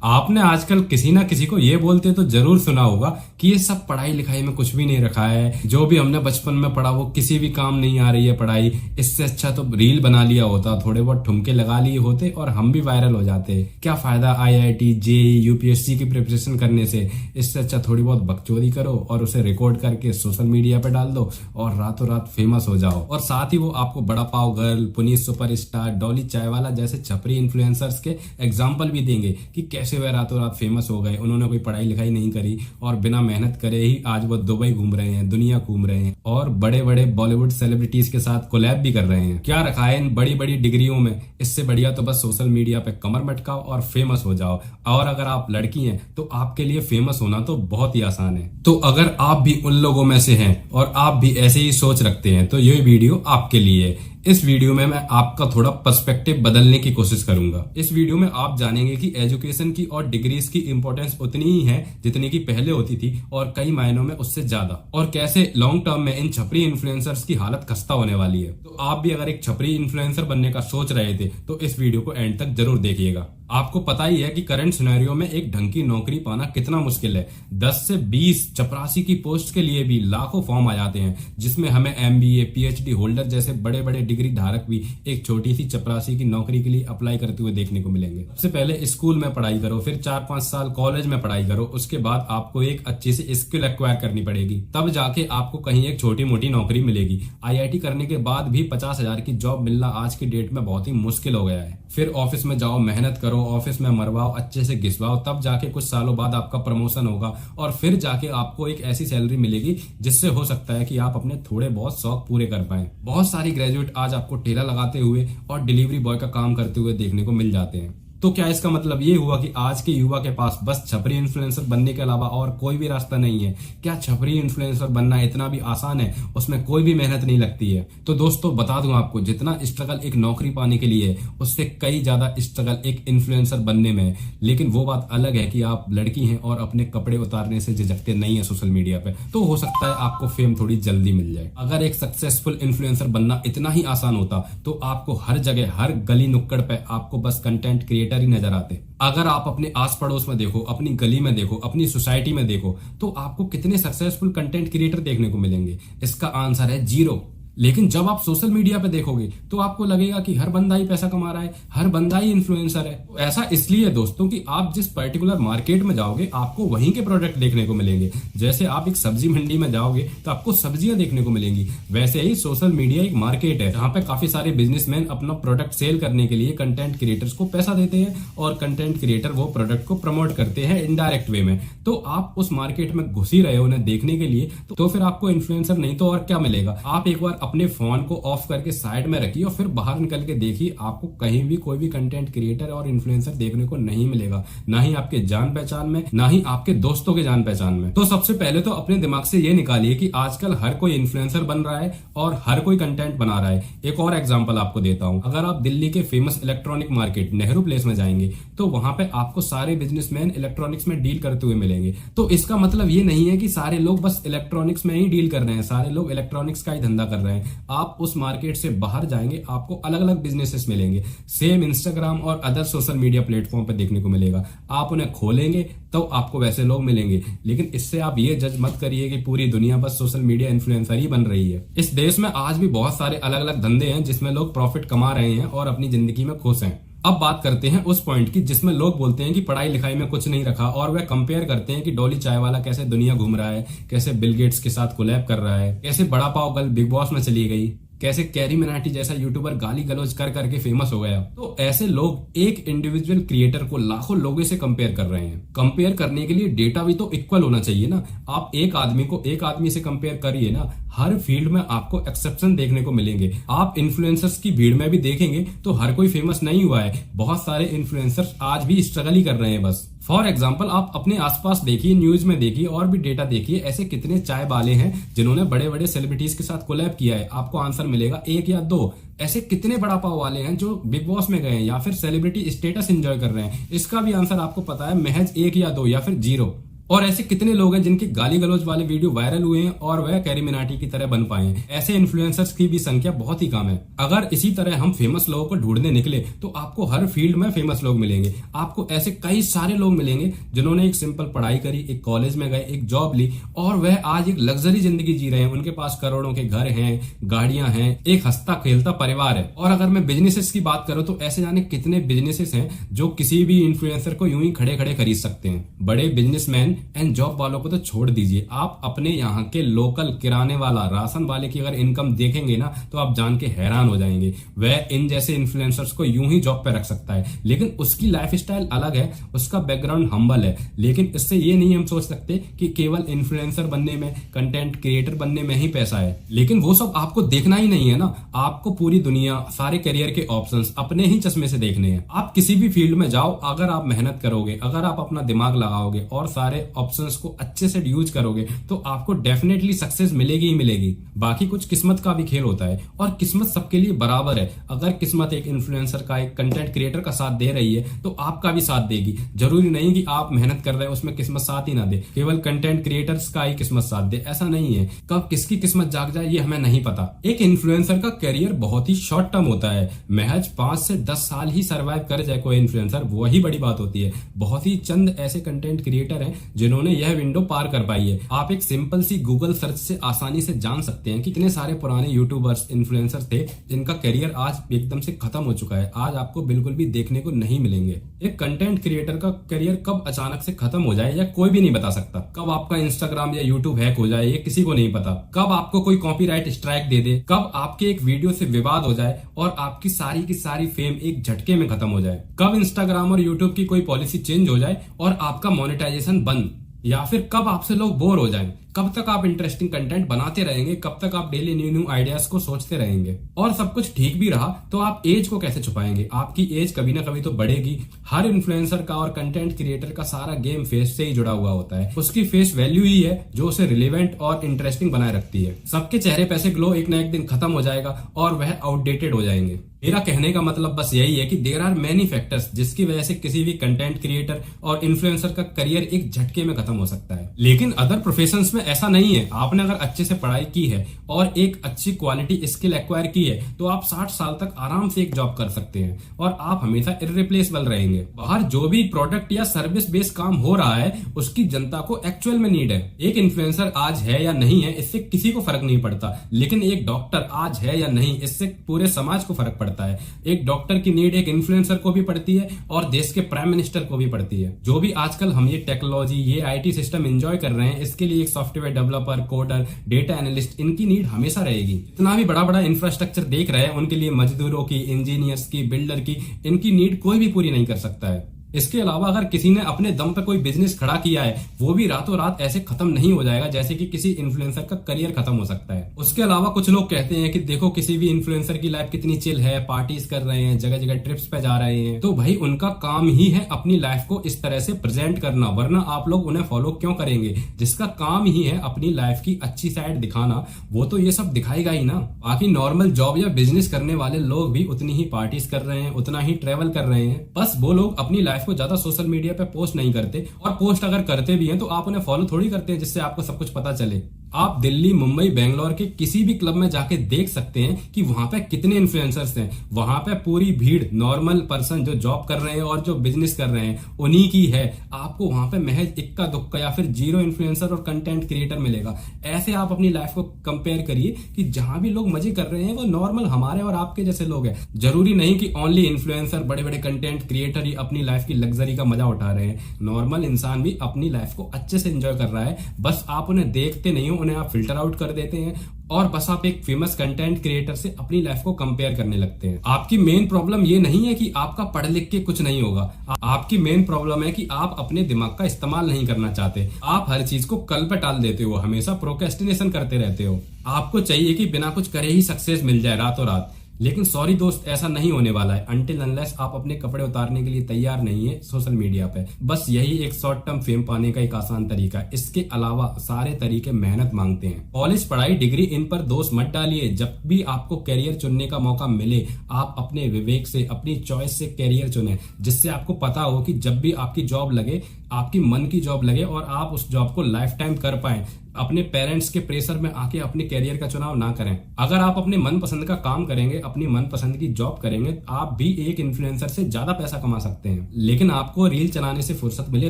आपने आजकल किसी ना किसी को ये बोलते तो जरूर सुना होगा कि ये सब पढ़ाई लिखाई में कुछ भी नहीं रखा है, जो भी हमने बचपन में पढ़ा वो किसी भी काम नहीं आ रही है पढ़ाई, इससे अच्छा तो रील बना लिया होता, थोड़े बहुत ठुमके लगा लिए होते और हम भी वायरल हो जाते। क्या फायदा आईआईटी जेईई यूपीएससी की प्रिपरेशन करने से, इससे अच्छा थोड़ी बहुत बकचोदी करो और उसे रिकॉर्ड करके सोशल मीडिया पे डाल दो और रातों रात फेमस हो जाओ। और साथ ही वो आपको बड़ा पाव गर्ल, पुनीत सुपरस्टार, डॉली चायवाला जैसे छपरी इन्फ्लुएंसर्स के एग्जाम्पल भी देंगे कि कैसे वह रातों रात फेमस हो गए। उन्होंने कोई पढ़ाई लिखाई नहीं करी और बिना मेहनत करे ही आज वो दुबई घूम रहे हैं, दुनिया घूम रहे हैं और बड़े बड़े बॉलीवुड सेलिब्रिटीज के साथ कोलैब भी कर रहे हैं। क्या रखा है इन बड़ी बड़ी डिग्रियों में? इससे बढ़िया तो बस सोशल मीडिया पे कमर मटकाओ और फेमस हो जाओ। और अगर आप लड़की हैं तो आपके लिए फेमस होना तो बहुत ही आसान है। तो अगर आप भी उन लोगों में से हैं और आप भी ऐसे ही सोच रखते हैं तो ये वीडियो आपके लिए है। इस वीडियो में मैं आपका थोड़ा पर्सपेक्टिव बदलने की कोशिश करूंगा। इस वीडियो में आप जानेंगे कि एजुकेशन की और डिग्रीज की इंपॉर्टेंस उतनी ही है जितनी की पहले होती थी और कई मायनों में उससे ज्यादा, और कैसे लॉन्ग टर्म में इन छपरी इन्फ्लुएंसर्स की हालत खस्ता होने वाली है। तो आप भी अगर एक छपरी इन्फ्लुएंसर बनने का सोच रहे थे तो इस वीडियो को एंड तक जरूर देखिएगा। आपको पता ही है कि करंट सिनेरियो में एक ढंग की नौकरी पाना कितना मुश्किल है। 10 से 20 चपरासी की पोस्ट के लिए भी लाखों फॉर्म आ जाते हैं, जिसमें हमें एमबीए पीएचडी होल्डर जैसे बड़े बड़े डिग्री धारक भी एक छोटी सी चपरासी की नौकरी के लिए अप्लाई करते हुए देखने को मिलेंगे। सबसे पहले स्कूल में पढ़ाई करो, फिर 4-5 साल कॉलेज में पढ़ाई करो, उसके बाद आपको एक अच्छी सी स्किल एक्वायर करनी पड़ेगी, तब जाके आपको कहीं एक छोटी मोटी नौकरी मिलेगी। आईआईटी करने के बाद भी 50,000 की जॉब मिलना आज की डेट में बहुत ही मुश्किल हो गया है। फिर ऑफिस में जाओ, मेहनत करो, ऑफिस में मरवाओ, अच्छे से घिसवाओ, तब जाके कुछ सालों बाद आपका प्रमोशन होगा और फिर जाके आपको एक ऐसी सैलरी मिलेगी जिससे हो सकता है कि आप अपने थोड़े बहुत शौक पूरे कर पाएं। बहुत सारी ग्रेजुएट आज आपको ठेला लगाते हुए और डिलीवरी बॉय का काम करते हुए देखने को मिल जाते हैं। तो क्या इसका मतलब ये हुआ कि आज के युवा के पास बस छपरी इन्फ्लुएंसर बनने के अलावा और कोई भी रास्ता नहीं है? क्या छपरी इन्फ्लुएंसर बनना इतना भी आसान है? उसमें कोई भी मेहनत नहीं लगती है? तो दोस्तों बता दूं आपको, जितना स्ट्रगल एक नौकरी पाने के लिए है उससे कई ज्यादा स्ट्रगल एक इन्फ्लुएंसर बनने में है। लेकिन वो बात अलग है कि आप लड़की हैं और अपने कपड़े उतारने से झिझकते नहीं है सोशल मीडिया पे, तो हो सकता है आपको फेम थोड़ी जल्दी मिल जाए। अगर एक सक्सेसफुल इन्फ्लुएंसर बनना इतना ही आसान होता तो आपको हर जगह, हर गली नुक्कड़ पे आपको बस कंटेंट क्रिएटर ही नजर आते। अगर आप अपने आस पड़ोस में देखो, अपनी गली में देखो, अपनी सोसाइटी में देखो, तो आपको कितने सक्सेसफुल कंटेंट क्रिएटर देखने को मिलेंगे? इसका आंसर है 0। लेकिन जब आप सोशल मीडिया पे देखोगे तो आपको लगेगा कि हर बंदा ही पैसा कमा रहा है, हर बंदा ही इन्फ्लुएंसर है। तो ऐसा इसलिए दोस्तों कि आप जिस पर्टिकुलर मार्केट में जाओगे आपको वहीं के प्रोडक्ट देखने को मिलेंगे। जैसे आप एक सब्जी मंडी में जाओगे तो आपको सब्जियां देखने को मिलेंगी, वैसे ही सोशल मीडिया एक मार्केट है जहां पे काफी सारे बिजनेसमैन अपना प्रोडक्ट सेल करने के लिए कंटेंट क्रिएटर्स को पैसा देते हैं और कंटेंट क्रिएटर वो प्रोडक्ट को प्रमोट करते हैं इनडायरेक्ट वे में। तो आप उस मार्केट में घुस ही रहे हो उन्हें देखने के लिए, तो फिर आपको इन्फ्लुएंसर नहीं तो और क्या मिलेगा? आप एक बार अपने फोन को ऑफ करके साइड में रखिए और फिर बाहर निकल के देखिए, आपको कहीं भी कोई भी कंटेंट क्रिएटर और इन्फ्लुएंसर देखने को नहीं मिलेगा, ना ही आपके जान पहचान में, ना ही आपके दोस्तों के जान पहचान में। तो सबसे पहले तो अपने दिमाग से ये निकालिए कि आजकल हर कोई इन्फ्लुएंसर बन रहा है और हर कोई कंटेंट बना रहा है। एक और एग्जांपल आपको देता हूं, अगर आप दिल्ली के famous electronic market Nehru place में जाएंगे तो वहां पे आपको सारे बिजनेसमैन इलेक्ट्रॉनिक्स में डील करते हुए मिलेंगे। तो इसका मतलब ये नहीं है कि सारे लोग बस इलेक्ट्रॉनिक्स में ही डील कर रहे हैं, सारे लोग इलेक्ट्रॉनिक्स का ही धंधा कर रहे हैं। आप उस मार्केट से बाहर जाएंगे, आपको अलग अलग बिजनेसेस मिलेंगे, सेम इंस्टाग्राम और अदर सोशल मीडिया प्लेटफॉर्म पर देखने को मिलेगा। आप उन्हें खोलेंगे तो आपको वैसे लोग मिलेंगे, लेकिन इससे आप ये जज मत करिए कि पूरी दुनिया बस सोशल मीडिया इन्फ्लुएंसर ही बन रही है। इस देश में आज भी बहुत सारे अलग अलग धंधे हैं जिसमें लोग प्रॉफिट कमा रहे हैं और अपनी जिंदगी में खुश हैं। अब बात करते हैं उस पॉइंट की जिसमें लोग बोलते हैं कि पढ़ाई लिखाई में कुछ नहीं रखा और वह कंपेयर करते हैं कि डॉली चायवाला कैसे दुनिया घूम रहा है, कैसे बिल गेट्स के साथ कोलैब कर रहा है, कैसे बड़ा पाव गर्ल बिग बॉस में चली गई, कैसे कैरी मिनाटी जैसा यूट्यूबर गाली गलौज कर करके फेमस हो गया। तो ऐसे लोग एक इंडिविजुअल क्रिएटर को लाखों लोगों से कंपेयर कर रहे हैं। कंपेयर करने के लिए डेटा भी तो इक्वल होना चाहिए ना। आप एक आदमी को एक आदमी से कंपेयर करिए ना, हर फील्ड में आपको एक्सेप्शन देखने को मिलेंगे। आप इन्फ्लुएंसर्स की भीड़ में भी देखेंगे तो हर कोई फेमस नहीं हुआ है, बहुत सारे इन्फ्लुएंसर्स आज भी स्ट्रगल ही कर रहे हैं बस। फॉर एग्जाम्पल आप अपने आसपास देखिए, न्यूज में देखिए और भी डेटा देखिए, ऐसे कितने चाय वाले हैं जिन्होंने बड़े बड़े सेलिब्रिटीज के साथ कोलैब किया है। आपको आंसर मिलेगा 1 या 2। ऐसे कितने बड़ा पाव वाले हैं जो बिग बॉस में गए हैं या फिर सेलिब्रिटी स्टेटस एंजॉय कर रहे हैं? इसका भी आंसर आपको पता है, महज 1 या 2 या फिर 0। और ऐसे कितने लोग हैं जिनके गाली गलौज वाले वीडियो वायरल हुए हैं और वह कैरी मिनाटी की तरह बन पाए हैं। ऐसे इन्फ्लुएंसर्स की भी संख्या बहुत ही कम है। अगर इसी तरह हम फेमस लोगों को ढूंढने निकले तो आपको हर फील्ड में फेमस लोग मिलेंगे। आपको ऐसे कई सारे लोग मिलेंगे जिन्होंने एक सिंपल पढ़ाई करी, एक कॉलेज में गए, एक जॉब ली और वह आज एक लग्जरी जिंदगी जी रहे हैं। उनके पास करोड़ों के घर हैं, गाड़ियां हैं, एक हंसता खेलता परिवार है। और अगर मैं बिजनेसेस की बात करूं तो ऐसे जाने कितने बिजनेसेस हैं जो किसी भी इन्फ्लुएंसर को यूं ही खड़े खड़े खरीद सकते हैं। बड़े बिजनेसमैन एंड जॉब वालों को तो छोड़ दीजिए, आप अपने यहाँ के लोकल किराने वाला, राशन वाले की अगर इनकम देखेंगे ना तो आप जान के हैरान हो जाएंगे। वह इन जैसे इन्फ्लुएंसर्स को यूं ही जॉब पे रख सकता है, लेकिन उसकी लाइफ स्टाइल अलग है, उसका बैकग्राउंड हम्बल है। लेकिन इससे ये नहीं हम सोच सकते कि केवल इन्फ्लुएंसर बनने में, कंटेंट क्रिएटर बनने में ही पैसा है। लेकिन वो सब आपको देखना ही नहीं है ना, आपको पूरी दुनिया, सारे करियर के ऑप्शंस अपने ही चश्मे से देखने हैं। आप किसी भी फील्ड में जाओ, अगर आप मेहनत करोगे, अगर आप अपना दिमाग लगाओगे और सारे ऑप्शंस को अच्छे से यूज करोगे तो आपको डेफिनेटली सक्सेस मिलेगी ही मिलेगी। बाकी कुछ किस्मत का भी खेल होता है और किस्मत सबके लिए बराबर है। अगर किस्मत एक इन्फ्लुएंसर का, एक कंटेंट क्रिएटर का साथ दे रही है तो आपका भी साथ देगी। जरूरी नहीं कि आप मेहनत कर रहे हो उसमें किस्मत साथ ही ना दे, केवल कंटेंट क्रिएटर्स का ही किस्मत साथ दे, ऐसा नहीं है। कब किसकी किस्मत जाग जाए ये हमें नहीं पता। एक इन्फ्लुएंसर का करियर बहुत ही शॉर्ट टर्म होता है, महज 5 से 10 साल ही सर्वाइव कर जाए कोई इन्फ्लुएंसर, वही बड़ी बात होती है। बहुत ही चंद ऐसे कंटेंट क्रिएटर हैं जिन्होंने यह विंडो पार कर पाई है। आप एक सिंपल सी गूगल सर्च से आसानी से जान सकते हैं कि कितने सारे पुराने यूट्यूबर्स, इन्फ्लुएंसर्स थे जिनका करियर आज एकदम से खत्म हो चुका है, आज आपको बिल्कुल भी देखने को नहीं मिलेंगे। एक कंटेंट क्रिएटर का करियर कब अचानक से खत्म हो जाए या कोई भी नहीं बता सकता। कब आपका इंस्टाग्राम या यूट्यूब हैक हो जाए ये किसी को नहीं पता। कब आपको कोई कॉपीराइट स्ट्राइक दे दे, कब आपके एक वीडियो से विवाद हो जाए और आपकी सारी की सारी फेम एक झटके में खत्म हो जाए। कब इंस्टाग्राम और यूट्यूब की कोई पॉलिसी चेंज हो जाए और आपका मोनेटाइजेशन बंद, या फिर कब आपसे लोग बोर हो जाएं। कब तक आप इंटरेस्टिंग कंटेंट बनाते रहेंगे, कब तक आप डेली न्यू न्यू आइडियाज को सोचते रहेंगे। और सब कुछ ठीक भी रहा तो आप एज को कैसे छुपाएंगे, आपकी एज कभी ना कभी तो बढ़ेगी। हर इन्फ्लुएंसर का और कंटेंट क्रिएटर का सारा गेम फेस से ही जुड़ा हुआ होता है। उसकी फेस वैल्यू ही है जो उसे रिलेवेंट और इंटरेस्टिंग बनाए रखती है। सबके चेहरे पे से ग्लो एक ना एक दिन खत्म हो जाएगा और वह आउटडेटेड हो जाएंगे। मेरा कहने का मतलब बस यही है कि देयर आर मेनी फैक्टर्स जिसकी वजह से किसी भी कंटेंट क्रिएटर और इन्फ्लुएंसर का करियर एक झटके में खत्म हो सकता है। लेकिन अदर प्रोफेशंस में ऐसा नहीं है। आपने अगर अच्छे से पढ़ाई की है और एक अच्छी क्वालिटी स्किल एक्वायर की है तो आप 60 साल तक आराम से एक जॉब कर सकते हैं और आप हमेशा इररिप्लेसेबल रहेंगे। बाहर जो भी प्रोडक्ट या सर्विस बेस्ड काम हो रहा है उसकी जनता को एक्चुअल में नीड है। एक इन्फ्लुएंसर आज है या नहीं है इससे किसी को फर्क नहीं पड़ता, लेकिन एक डॉक्टर आज है या नहीं इससे पूरे समाज को फर्क पड़ता है। एक डॉक्टर की नीड एक इन्फ्लुएंसर को भी पड़ती है और देश के प्राइम मिनिस्टर को भी पड़ती है। जो भी आजकल हम ये टेक्नोलॉजी, ये आईटी सिस्टम एंजॉय कर रहे हैं, इसके लिए एक software developer, coder, data analyst, इनकी नीड हमेशा रहेगी। इतना भी बड़ा बड़ा इंफ्रास्ट्रक्चर देख रहे हैं उनके लिए मजदूरों की, इंजीनियर्स की, बिल्डर की, इनकी नीड कोई भी पूरी नहीं कर सकता है। इसके अलावा अगर किसी ने अपने दम पे कोई बिजनेस खड़ा किया है वो भी रातों रात ऐसे खत्म नहीं हो जाएगा जैसे कि किसी इन्फ्लुएंसर का करियर खत्म हो सकता है। उसके अलावा कुछ लोग कहते हैं कि देखो किसी भी इन्फ्लुएंसर की लाइफ कितनी चिल है, पार्टीज कर रहे हैं, जगह जगह ट्रिप्स पे जा रहे हैं, तो भाई उनका काम ही है अपनी लाइफ को इस तरह से प्रेजेंट करना, वरना आप लोग उन्हें फॉलो क्यों करेंगे। जिसका काम ही है अपनी लाइफ की अच्छी साइड दिखाना वो तो ये सब दिखाएगा ही ना। बाकी नॉर्मल जॉब या बिजनेस करने वाले लोग भी उतनी ही पार्टीज कर रहे हैं, उतना ही ट्रेवल कर रहे हैं, बस वो लोग अपनी लाइफ को ज्यादा सोशल मीडिया पे पोस्ट नहीं करते, और पोस्ट अगर करते भी हैं तो आप उन्हें फॉलो थोड़ी करते हैं जिससे आपको सब कुछ पता चले। आप दिल्ली, मुंबई, बेंगलोर के किसी भी क्लब में जाके देख सकते हैं कि वहां पे कितने इन्फ्लुएंसर्स हैं। वहां पे पूरी भीड़ नॉर्मल पर्सन जो जॉब कर रहे हैं और जो बिजनेस कर रहे हैं उन्हीं की है। आपको वहां पे महज इक्का दुक्का या फिर जीरो इन्फ्लुएंसर और कंटेंट क्रिएटर मिलेगा। ऐसे आप अपनी लाइफ को कंपेयर करिए कि जहां भी लोग मजे कर रहे हैं वो नॉर्मल हमारे और आपके जैसे लोग हैं। जरूरी नहीं कि ओनली इन्फ्लुएंसर, बड़े बड़े कंटेंट क्रिएटर ही अपनी लाइफ की लग्जरी का मजा उठा रहे हैं। नॉर्मल इंसान भी अपनी लाइफ को अच्छे से एंजॉय कर रहा है, बस आप उन्हें देखते नहीं हो, उन्हें आप फिल्टर आउट कर देते हैं और बस आप एक फेमस कंटेंट क्रिएटर से अपनी लाइफ को कंपेयर करने लगते हैं। आपकी मेन प्रॉब्लम ये नहीं है कि आपका पढ़ लिख के कुछ नहीं होगा, आपकी मेन प्रॉब्लम है कि आप अपने दिमाग का इस्तेमाल नहीं करना चाहते। आप हर चीज को कल पे टाल देते हो, हमेशा प्रोक्रेस्टिनेशन करते रहते हो। आपको चाहिए कि बिना कुछ करे ही सक्सेस मिल जाए रातों रात, लेकिन सॉरी दोस्त, ऐसा नहीं होने वाला है अनटिल अनलेस आप अपने कपड़े उतारने के लिए तैयार नहीं है सोशल मीडिया पे। बस यही एक शॉर्ट टर्म फेम पाने का एक आसान तरीका है। इसके अलावा सारे तरीके मेहनत मांगते हैं। कॉलेज, पढ़ाई, डिग्री, इन पर दोष मत डालिए। जब भी आपको कैरियर चुनने का मौका मिले, आप अपने विवेक से, अपनी चॉइस से कैरियर चुने, जिससे आपको पता हो कि जब भी आपकी जॉब लगे, आपकी मन की जॉब लगे और आप उस जॉब को लाइफ टाइम कर पाए। अपने पेरेंट्स के प्रेशर में आके अपने कैरियर का चुनाव ना करें। अगर आप अपने मनपसंद का काम करेंगे, अपनी मनपसंद की जॉब करेंगे, आप भी एक इन्फ्लुएंसर से ज्यादा पैसा कमा सकते हैं। लेकिन आपको रील चलाने से फुर्सत मिले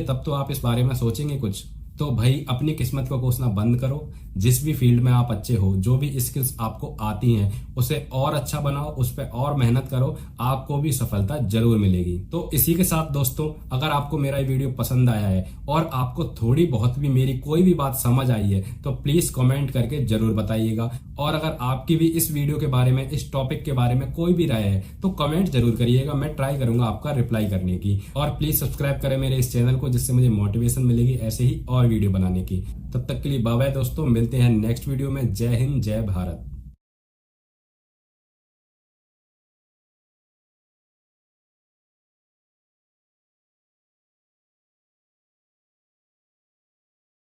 तब तो आप इस बारे में सोचेंगे कुछ। तो भाई अपनी किस्मत को कोसना बंद करो। जिस भी फील्ड में आप अच्छे हो, जो भी स्किल्स आपको आती हैं, उसे और अच्छा बनाओ, उस पर और मेहनत करो, आपको भी सफलता जरूर मिलेगी। तो इसी के साथ दोस्तों, अगर आपको मेरा ये वीडियो पसंद आया है और आपको थोड़ी बहुत भी मेरी कोई भी बात समझ आई है तो प्लीज कमेंट करके जरूर बताइएगा। और अगर आपकी भी इस वीडियो के बारे में, इस टॉपिक के बारे में कोई भी राय है तो कमेंट जरूर करिएगा। मैं ट्राई करूंगा आपका रिप्लाई करने की। और प्लीज सब्सक्राइब करें मेरे इस चैनल को, जिससे मुझे मोटिवेशन मिलेगी ऐसे ही और वीडियो बनाने की। तब तक के लिए बाय बाय दोस्तों, मिलते हैं नेक्स्ट वीडियो में। जय हिंद, जय भारत।